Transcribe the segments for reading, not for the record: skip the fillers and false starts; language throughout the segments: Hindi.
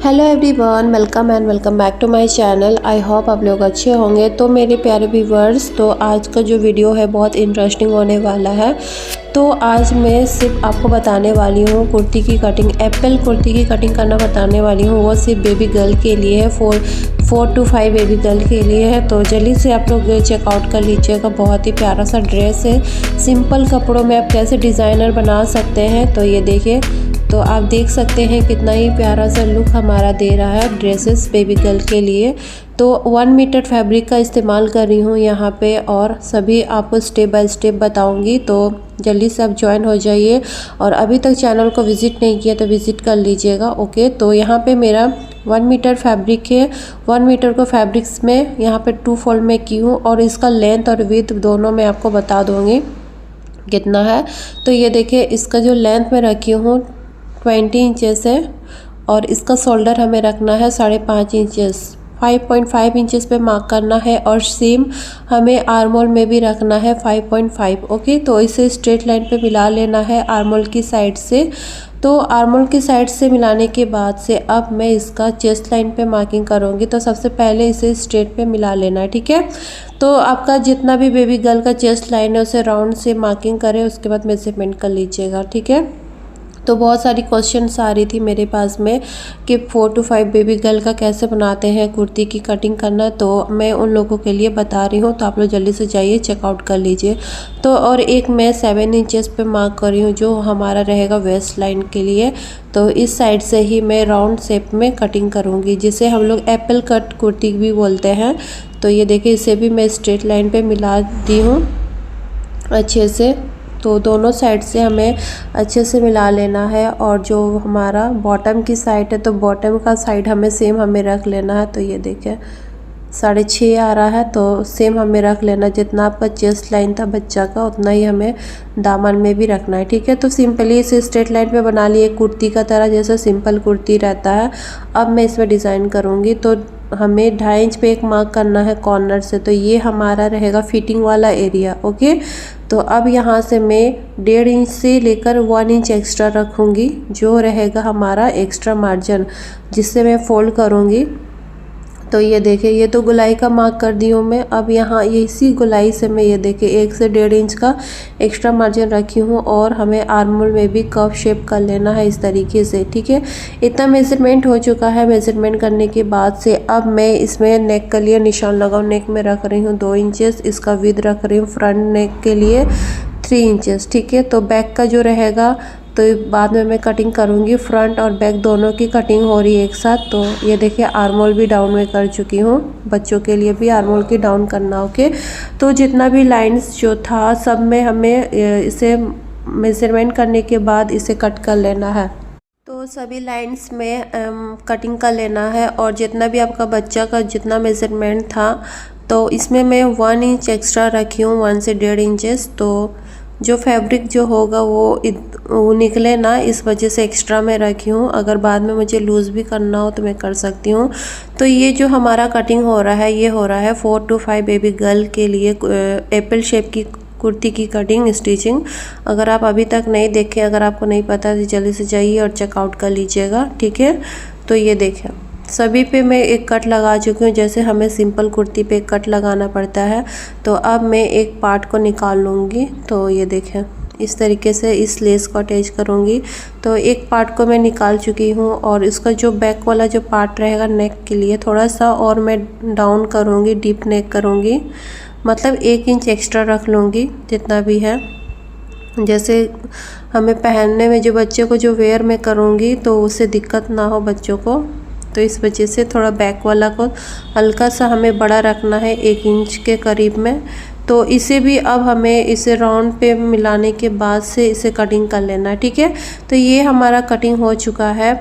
Hello everyone, welcome and welcome back to my channel. I hope आप लोग अच्छे होंगे। तो मेरे प्यारे व्यूवर्स, तो आज का जो वीडियो है बहुत इंटरेस्टिंग होने वाला है। तो आज मैं सिर्फ आपको बताने वाली हूँ कुर्ती की कटिंग, एप्पल कुर्ती की कटिंग करना बताने वाली हूँ। वो सिर्फ बेबी गर्ल के लिए है, 4 to 5 बेबी गर्ल के लिए है। तो जल्दी से आप लोग चेकआउट कर लीजिएगा। बहुत ही प्यारा सा ड्रेस है। सिंपल कपड़ों में आप कैसे डिज़ाइनर बना सकते हैं, तो ये देखिए। तो आप देख सकते हैं कितना ही प्यारा सा लुक हमारा दे रहा है ड्रेसेस बेबी गर्ल के लिए। तो 1 मीटर फैब्रिक का इस्तेमाल कर रही हूँ यहाँ पे, और सभी आपको स्टेप बाय स्टेप बताऊँगी। तो जल्दी से आप ज्वाइन हो जाइए, और अभी तक चैनल को विज़िट नहीं किया तो विज़िट कर लीजिएगा। ओके, तो यहाँ पे मेरा 1 मीटर फैब्रिक है। 1 मीटर को फैब्रिक्स में यहाँ पे 2 फोल्ड में की हूँ, और इसका लेंथ और विड्थ दोनों मैं आपको बता दूँगी कितना है। तो ये देखिए, इसका जो लेंथ में रखी हूँ 20 इंचेस है, और इसका शोल्डर हमें रखना है 5.5 इंचेस। 5.5 इंचेस पे मार्क करना है, और सेम हमें आर्मोल में भी रखना है 5.5। ओके, तो इसे स्ट्रेट लाइन पे मिला लेना है आर्मोल की साइड से। तो आर्मोल की साइड से मिलाने के बाद से अब मैं इसका चेस्ट लाइन पे मार्किंग करूँगी। तो सबसे पहले इसे स्ट्रेट पे मिला लेना है, ठीक है। तो आपका जितना भी बेबी गर्ल का चेस्ट लाइन है उसे राउंड से मार्किंग करें, उसके बाद मेजरमेंट कर लीजिएगा, ठीक है। तो बहुत सारी क्वेश्चंस आ रही थी मेरे पास में कि 4 to 5 बेबी गर्ल का कैसे बनाते हैं कुर्ती की कटिंग करना, तो मैं उन लोगों के लिए बता रही हूँ। तो आप लोग जल्दी से जाइए, चेकआउट कर लीजिए। तो और एक मैं 7 इंचेस पे मार्क कर रही हूँ, जो हमारा रहेगा वेस्ट लाइन के लिए। तो इस साइड से ही मैं राउंड शेप में कटिंग करूँगी, जिसे हम लोग एप्पल कट कुर्ती भी बोलते हैं। तो ये देखिए, इसे भी मैं स्ट्रेट लाइन पर मिला दी हूँ अच्छे से। तो दोनों साइड से हमें अच्छे से मिला लेना है, और जो हमारा बॉटम की साइड है, तो बॉटम का साइड हमें रख लेना है। तो ये देखिए 6.5 आ रहा है, तो सेम हमें रख लेना। जितना आपका चेस्ट लाइन था बच्चा का, उतना ही हमें दामन में भी रखना है, ठीक है। तो सिंपली इसे स्ट्रेट लाइन पे बना लिए कुर्ती का तरह, जैसे सिंपल कुर्ती रहता है। अब मैं इसमें डिज़ाइन करूँगी। तो हमें 2.5 इंच पे एक मार्क करना है कॉर्नर से। तो ये हमारा रहेगा फिटिंग वाला एरिया। ओके, तो अब यहाँ से मैं 1.5 इंच से लेकर 1 इंच एक्स्ट्रा रखूँगी, जो रहेगा हमारा एक्स्ट्रा मार्जिन, जिससे मैं फोल्ड करूँगी। तो ये देखिए, ये तो गोलाई का मार्क कर दी हूँ मैं। अब यहाँ ये इसी गोलाई से मैं ये देखिए 1 से 1.5 इंच का एक्स्ट्रा मार्जिन रखी हूँ, और हमें आर्मोल में भी कर्व शेप कर लेना है इस तरीके से, ठीक है। इतना मेजरमेंट हो चुका है। मेजरमेंट करने के बाद से अब मैं इसमें नेक के लिए निशान लगाऊँ। नेक में रख रही हूँ 2 इंचेस, इसका विड्थ रख रही हूँ फ्रंट नेक के लिए 3 इंचेस, ठीक है। तो बैक का जो रहेगा, तो बाद में मैं कटिंग करूँगी। फ्रंट और बैक दोनों की कटिंग हो रही है एक साथ। तो ये देखिए, आर्मोल भी डाउन में कर चुकी हूँ। बच्चों के लिए भी आर्मोल की डाउन करना। ओके, तो जितना भी लाइंस जो था सब में हमें इसे मेजरमेंट करने के बाद इसे कट कर लेना है। तो सभी लाइंस में कटिंग कर लेना है, और जितना भी आपका बच्चा का जितना मेजरमेंट था, तो इसमें मैं 1 इंच एक्स्ट्रा रखी हूँ, 1 से 1.5 इंचेस। तो जो फैब्रिक जो होगा वो निकले ना, इस वजह से एक्स्ट्रा में रखी हूँ। अगर बाद में मुझे लूज़ भी करना हो तो मैं कर सकती हूँ। तो ये जो हमारा कटिंग हो रहा है, ये हो रहा है 4 to 5 बेबी गर्ल के लिए एप्पल शेप की कुर्ती की कटिंग स्टिचिंग। अगर आप अभी तक नहीं देखे, अगर आपको नहीं पता, तो जल्दी से जाइए और चेकआउट कर लीजिएगा, ठीक है। तो ये देखिए, सभी पे मैं एक कट लगा चुकी हूँ, जैसे हमें सिंपल कुर्ती पे एक कट लगाना पड़ता है। तो अब मैं एक पार्ट को निकाल लूँगी। तो ये देखें, इस तरीके से इस लेस को अटैच करूँगी। तो एक पार्ट को मैं निकाल चुकी हूँ, और इसका जो बैक वाला जो पार्ट रहेगा नेक के लिए, थोड़ा सा और मैं डाउन करूँगी, डीप नेक करूँगी। मतलब 1 इंच एक्स्ट्रा रख लूँगी, जितना भी है। जैसे हमें पहनने में, जो बच्चे को जो वेयर में करूँगी, तो उससे दिक्कत ना हो बच्चों को। तो इस वजह से थोड़ा बैक वाला को हल्का सा हमें बड़ा रखना है, 1 इंच के करीब में। तो इसे भी अब हमें इसे राउंड पे मिलाने के बाद से इसे कटिंग कर लेना है, ठीक है। तो ये हमारा कटिंग हो चुका है,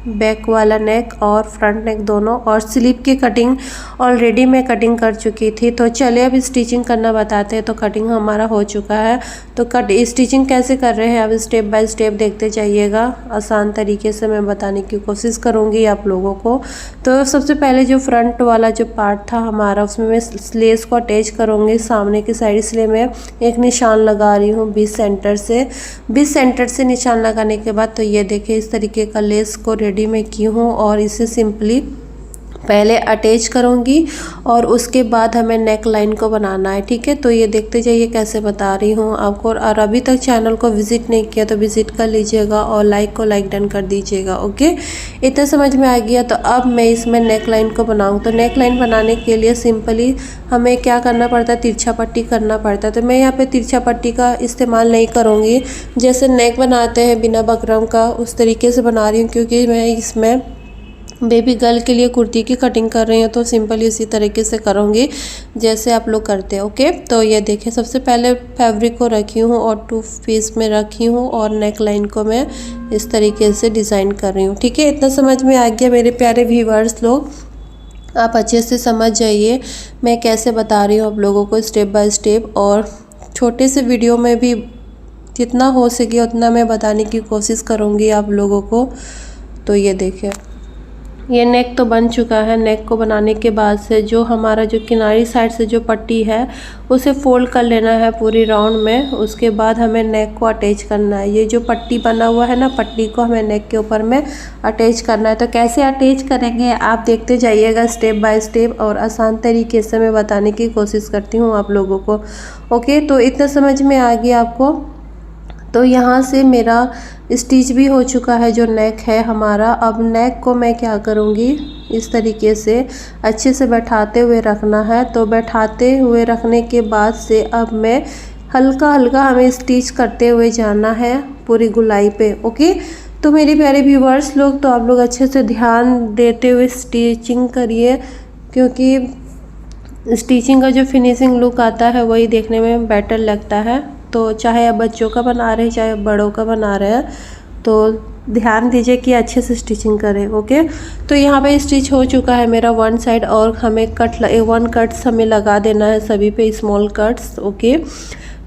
बैक वाला नेक और फ्रंट नेक दोनों। और स्लीव की कटिंग ऑलरेडी मैं कटिंग कर चुकी थी। तो चलिए अब स्टिचिंग करना बताते हैं। तो कटिंग हमारा हो चुका है। तो स्टिचिंग कैसे कर रहे हैं, अब स्टेप बाय स्टेप देखते जाइएगा। आसान तरीके से मैं बताने की कोशिश करूँगी आप लोगों को। तो सबसे पहले जो फ्रंट वाला जो पार्ट था हमारा, उसमें मैं लेस को अटैच करूँगी सामने की साइड। इसलिए मैं एक निशान लगा रही हूँ 20 सेंटर से। 20 सेंटर से निशान लगाने के बाद तो ये देखिए, इस तरीके का लेस को ऑलरेडी मैं की हूँ और इसे सिंपली पहले अटैच करूँगी और उसके बाद हमें नेक लाइन को बनाना है। ठीक है, तो ये देखते जाइए कैसे बता रही हूँ आपको। और अभी तक चैनल को विज़िट नहीं किया तो विज़िट कर लीजिएगा और लाइक डन कर दीजिएगा। ओके, इतना समझ में आ गया। तो अब मैं इसमें नेक लाइन को बनाऊँ। तो नेक लाइन बनाने के लिए सिंपली हमें क्या करना पड़ता है, तिरछा पट्टी करना पड़ता है। तो मैं यहाँ पर तिरछा पट्टी का इस्तेमाल नहीं करूँगी, जैसे नेक बनाते हैं बिना बकरम का उस तरीके से बना रही हूँ, क्योंकि मैं इसमें बेबी गर्ल के लिए कुर्ती की कटिंग कर रही हूँ। तो सिंपल इसी तरीके से करूँगी जैसे आप लोग करते हैं। ओके, तो ये देखिए सबसे पहले फैब्रिक को रखी हूँ और 2 पीस में रखी हूँ और नेक लाइन को मैं इस तरीके से डिज़ाइन कर रही हूँ। ठीक है, इतना समझ में आ गया मेरे प्यारे व्यूअर्स लोग। आप अच्छे से समझ जाइए मैं कैसे बता रही हूँ आप लोगों को स्टेप बाय स्टेप, और छोटे से वीडियो में भी जितना हो सके उतना मैं बताने की कोशिश करूँगी आप लोगों को। तो ये देखिए ये नेक तो बन चुका है। नेक को बनाने के बाद से जो हमारा जो किनारी साइड से जो पट्टी है उसे फोल्ड कर लेना है पूरी राउंड में। उसके बाद हमें नेक को अटैच करना है। ये जो पट्टी बना हुआ है ना, पट्टी को हमें नेक के ऊपर में अटैच करना है। तो कैसे अटैच करेंगे आप देखते जाइएगा स्टेप बाय स्टेप, और आसान तरीके से मैं बताने की कोशिश करती हूँ आप लोगों को। ओके, तो इतना समझ में आ गया आपको। तो यहाँ से मेरा स्टिच भी हो चुका है जो नेक है हमारा। अब नेक को मैं क्या करूँगी, इस तरीके से अच्छे से बैठाते हुए रखना है। तो बैठाते हुए रखने के बाद से अब मैं हल्का हल्का हमें स्टिच करते हुए जाना है पूरी गुलाई पे। ओके, तो मेरे प्यारे व्यूअर्स लोग, तो आप लोग अच्छे से ध्यान देते हुए स्टिचिंग करिए, क्योंकि स्टिचिंग का जो फिनिशिंग लुक आता है वही देखने में बेटर लगता है। तो चाहे आप बच्चों का बना रहे हैं चाहे बड़ों का बना रहे हैं, तो ध्यान दीजिए कि अच्छे से स्टिचिंग करें। ओके, तो यहाँ पे स्टिच हो चुका है मेरा 1 साइड, और हमें 1 कट्स हमें लगा देना है सभी पे, स्मॉल कट्स। ओके,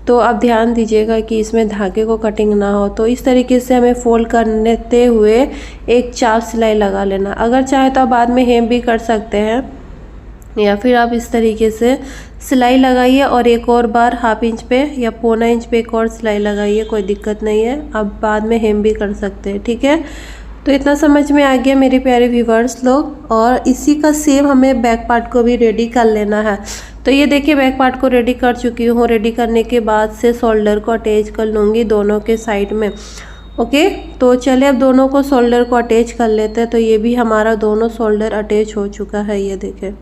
तो आप ध्यान दीजिएगा कि इसमें धागे को कटिंग ना हो। तो इस तरीके से हमें फोल्ड करते हुए एक चाप सिलाई लगा लेना। अगर चाहे तो आप बाद में हेम भी कर सकते हैं, या फिर आप इस तरीके से सिलाई लगाइए और एक और बार 1/2 इंच पे या 1/4 इंच पे एक और सिलाई लगाइए, कोई दिक्कत नहीं है। आप बाद में हेम भी कर सकते हैं। ठीक है, तो इतना समझ में आ गया मेरे प्यारे व्यूवर्स लोग। और इसी का सेम हमें बैक पार्ट को भी रेडी कर लेना है। तो ये देखिए बैक पार्ट को रेडी कर चुकी हूँ। रेडी करने के बाद से शोल्डर को अटैच कर लूँगी दोनों के साइड में। ओके, तो चलिए अब दोनों को शोल्डर को अटैच कर लेते हैं। तो ये भी हमारा दोनों शोल्डर अटैच हो चुका है, ये देखें।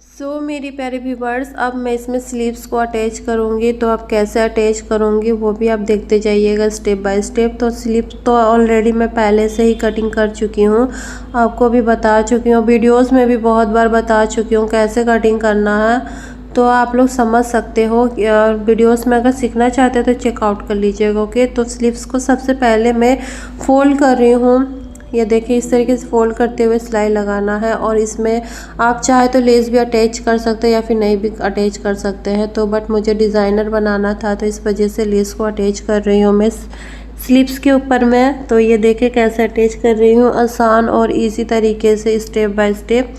सो मेरी प्यारे व्यूअर्स, अब मैं इसमें स्लीव्स को अटैच करूँगी। तो आप कैसे अटैच करूँगी वो भी आप देखते जाइएगा स्टेप बाय स्टेप। तो स्लीव्स तो ऑलरेडी मैं पहले से ही कटिंग कर चुकी हूँ, आपको भी बता चुकी हूँ, वीडियोस में भी बहुत बार बता चुकी हूँ कैसे कटिंग करना है। तो आप लोग समझ सकते हो। वीडियोस में अगर सीखना चाहते हो तो चेकआउट कर लीजिएगा। ओके, तो स्लीव्स को सबसे पहले मैं फोल्ड कर रही हूँ। ये देखिए इस तरीके से फोल्ड करते हुए सिलाई लगाना है, और इसमें आप चाहे तो लेस भी अटैच कर सकते हैं या फिर नहीं भी अटैच कर सकते हैं। तो बट मुझे डिज़ाइनर बनाना था तो इस वजह से लेस को अटैच कर रही हूँ मैं स्लीव्स के ऊपर में। तो ये देखिए कैसे अटैच कर रही हूँ, आसान और इजी तरीके से स्टेप बाय स्टेप।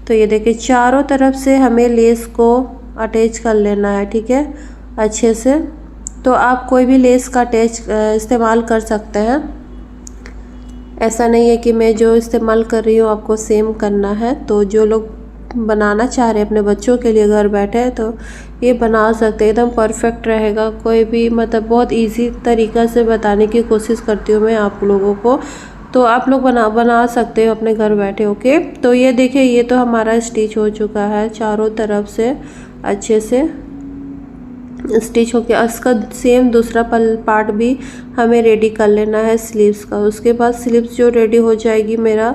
तो ये देखिए चारों तरफ से हमें लेस को अटैच कर लेना है। ठीक है, अच्छे से। तो आप कोई भी लेस का अटैच इस्तेमाल कर सकते हैं, ऐसा नहीं है कि मैं जो इस्तेमाल कर रही हूँ आपको सेम करना है। तो जो लोग बनाना चाह रहे हैं अपने बच्चों के लिए घर बैठे, तो ये बना सकते हैं, एकदम परफेक्ट रहेगा। कोई भी मतलब बहुत इजी तरीक़ा से बताने की कोशिश करती हूँ मैं आप लोगों को, तो आप लोग बना सकते हो अपने घर बैठे। ओके, तो ये देखिए ये तो हमारा स्टिच हो चुका है चारों तरफ से अच्छे से स्टिच हो गया। इसका सेम दूसरा पार्ट भी हमें रेडी कर लेना है स्लीव्स का। उसके बाद स्लीव्स जो रेडी हो जाएगी मेरा,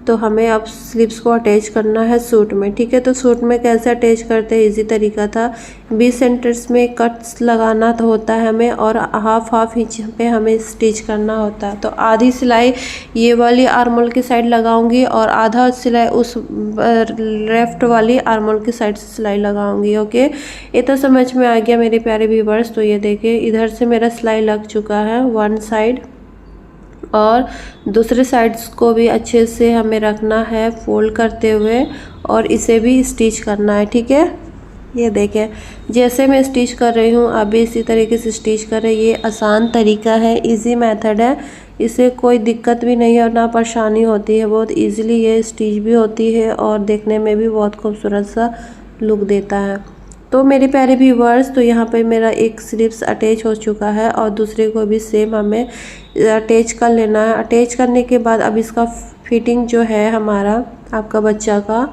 तो हमें अब स्लीव्स को अटैच करना है सूट में। ठीक है, तो सूट में कैसे अटैच करते हैं, इजी तरीका था। 20 सेंटर्स में कट्स लगाना तो होता है हमें, और हाफ इंच पे हमें स्टिच करना होता है। तो आधी सिलाई ये वाली आर्मोल की साइड लगाऊंगी और आधा सिलाई उस लेफ्ट वाली आर्मोल की साइड से सिलाई लगाऊंगी। ओके, ये तो समझ में आ गया मेरे प्यारे व्यूअर्स। तो ये देखिए इधर से मेरा सिलाई लग चुका है 1 साइड, और दूसरे साइड्स को भी अच्छे से हमें रखना है फोल्ड करते हुए, और इसे भी स्टिच करना है। ठीक है, ये देखें जैसे मैं स्टिच कर रही हूँ आप भी इसी तरीके से स्टिच करें। ये आसान तरीका है, इजी मेथड है, इसे कोई दिक्कत भी नहीं है और ना परेशानी होती है। बहुत इजीली ये स्टिच भी होती है और देखने में भी बहुत खूबसूरत सा लुक देता है। तो मेरे प्यारे व्यूअर्स, तो यहाँ पे मेरा एक स्लीव्स अटैच हो चुका है और दूसरे को भी सेम हमें अटैच कर लेना है। अटैच करने के बाद अब इसका फिटिंग जो है हमारा आपका बच्चा का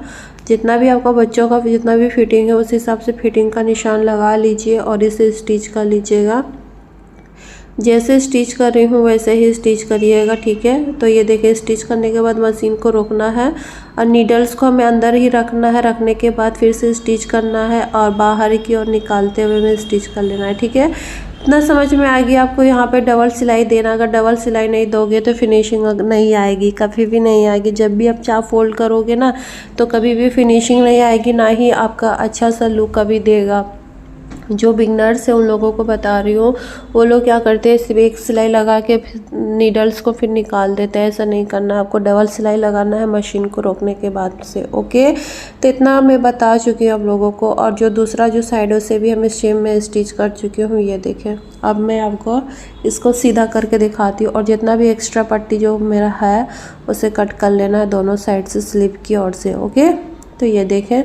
जितना भी आपका बच्चों का जितना भी फिटिंग है उस हिसाब से फिटिंग का निशान लगा लीजिए और इसे स्टिच कर लीजिएगा। जैसे स्टिच कर रही हूँ वैसे ही स्टिच करिएगा, ठीक है। तो ये देखिए स्टिच करने के बाद मशीन को रोकना है और नीडल्स को हमें अंदर ही रखना है। रखने के बाद फिर से स्टिच करना है और बाहर की ओर निकालते हुए हमें स्टिच कर लेना है, ठीक है। इतना समझ में आ गया आपको। यहाँ पे डबल सिलाई देना, अगर डबल सिलाई नहीं दोगे तो फिनिशिंग नहीं आएगी, कभी भी नहीं आएगी। जब भी आप चाप फोल्ड करोगे ना तो कभी भी फिनिशिंग नहीं आएगी, ना ही आपका अच्छा सा लुक कभी देगा। जो बिगनर्स है उन लोगों को बता रही हूँ, वो लोग क्या करते हैं सिर्फ एक सिलाई लगा के नीडल्स को फिर निकाल देते हैं। ऐसा नहीं करना, आपको डबल सिलाई लगाना है मशीन को रोकने के बाद से, ओके। तो इतना मैं बता चुकी हूँ आप लोगों को। और जो दूसरा जो साइडों से भी हम सेम में स्टिच कर चुकी हूँ, ये देखें। अब मैं आपको इसको सीधा करके दिखाती हूँ और जितना भी एक्स्ट्रा पट्टी जो मेरा है उसे कट कर लेना है दोनों साइड से स्लीव की ओर से, ओके। तो ये देखें,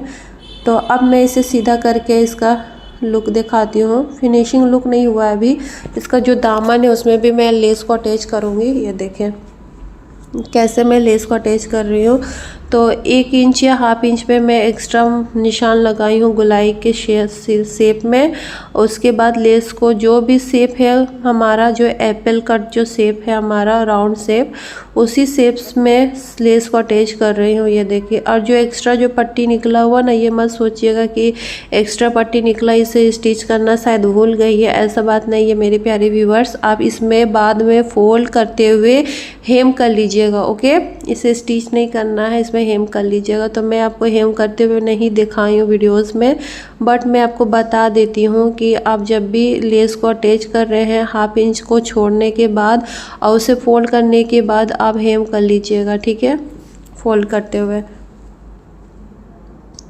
तो अब मैं इसे सीधा करके इसका लुक दिखाती हूँ। फिनिशिंग लुक नहीं हुआ है अभी। इसका जो दामन है उसमें भी मैं लेस को अटैच करूँगी। ये देखें कैसे मैं लेस को अटैच कर रही हूँ। तो 1 इंच या हाफ इंच पे मैं एक्स्ट्रा निशान लगाई हूँ गुलाई के शेप में। उसके बाद लेस को जो भी शेप है हमारा, जो एप्पल कट जो शेप है हमारा राउंड शेप, उसी शेप्स में लेस को अटैच कर रही हूँ। ये देखिए। और जो एक्स्ट्रा जो पट्टी निकला हुआ ना, ये मत सोचिएगा कि एक्स्ट्रा पट्टी निकला इसे स्टिच करना शायद भूल गई है, ऐसा बात नहीं है मेरे प्यारे व्यूवर्स। आप इसमें बाद में फोल्ड करते हुए हेम कर लीजिएगा, ओके। इसे स्टिच नहीं करना है, इसमें हेम कर लीजिएगा। तो मैं आपको हेम करते हुए नहीं दिखाई हूँ वीडियोस में, बट मैं आपको बता देती हूँ कि आप जब भी लेस को अटैच कर रहे हैं हाफ इंच को छोड़ने के बाद और उसे फोल्ड करने के बाद आप हेम कर लीजिएगा, ठीक है, फोल्ड करते हुए।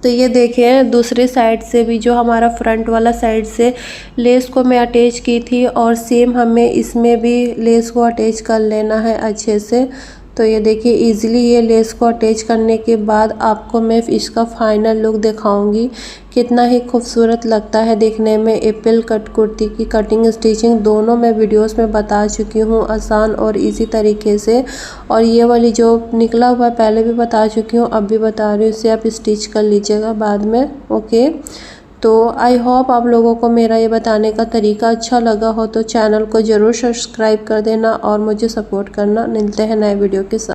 तो ये देखें दूसरे साइड से भी जो हमारा फ्रंट वाला साइड से लेस को मैं अटैच की थी और सेम हमें इसमें भी लेस को अटैच कर लेना है अच्छे से। तो ये देखिए इजीली ये लेस को अटैच करने के बाद आपको मैं इसका फाइनल लुक दिखाऊंगी। कितना ही खूबसूरत लगता है देखने में। एप्पल कट कुर्ती की कटिंग स्टिचिंग दोनों मैं वीडियोस में बता चुकी हूँ आसान और इजी तरीके से। और ये वाली जो निकला हुआ पहले भी बता चुकी हूँ, अब भी बता रही हूँ, इसे आप स्टिच कर लीजिएगा बाद में, ओके। तो आई होप आप लोगों को मेरा ये बताने का तरीका अच्छा लगा हो तो चैनल को ज़रूर सब्सक्राइब कर देना और मुझे सपोर्ट करना। मिलते हैं नए वीडियो के साथ।